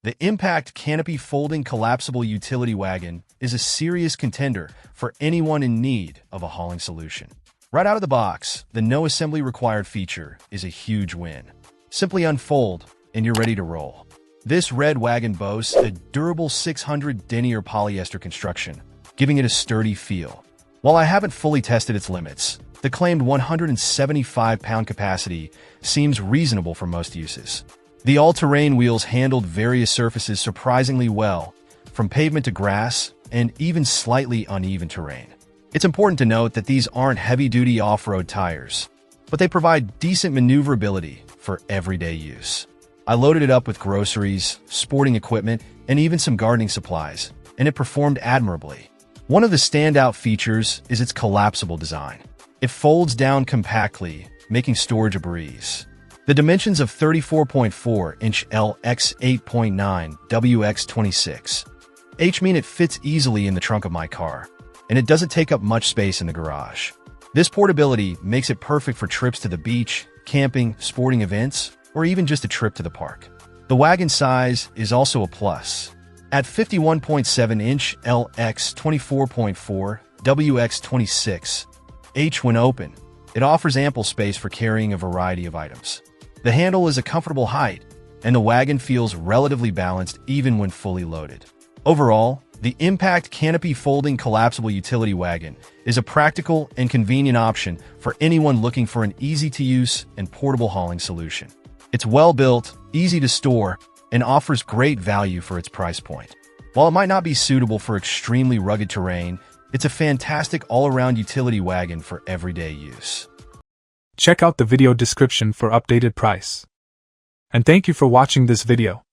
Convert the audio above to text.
The Impact Canopy Folding Collapsible Utility Wagon is a serious contender for anyone in need of a hauling solution. Right out of the box, the no assembly required feature is a huge win. Simply unfold, and you're ready to roll. This red wagon boasts a durable 600 denier polyester construction, giving it a sturdy feel. While I haven't fully tested its limits, the claimed 175-pound capacity seems reasonable for most uses. The all-terrain wheels handled various surfaces surprisingly well, from pavement to grass and even slightly uneven terrain. It's important to note that these aren't heavy-duty off-road tires, but they provide decent maneuverability for everyday use. I loaded it up with groceries, sporting equipment, and even some gardening supplies, and it performed admirably. One of the standout features is its collapsible design. It folds down compactly, making storage a breeze. The dimensions of 34.4-inch L x 8.9 WX26 H mean it fits easily in the trunk of my car, and it doesn't take up much space in the garage. This portability makes it perfect for trips to the beach, camping, sporting events, or even just a trip to the park. The wagon size is also a plus. At 51.7-inch L x 24.4 WX26 H when open, it offers ample space for carrying a variety of items. The handle is a comfortable height, and the wagon feels relatively balanced even when fully loaded. Overall, the Impact Canopy Folding Collapsible Utility Wagon is a practical and convenient option for anyone looking for an easy-to-use and portable hauling solution. It's well-built, easy to store, and offers great value for its price point. While it might not be suitable for extremely rugged terrain, it's a fantastic all-around utility wagon for everyday use. Check out the video description for updated price. And thank you for watching this video.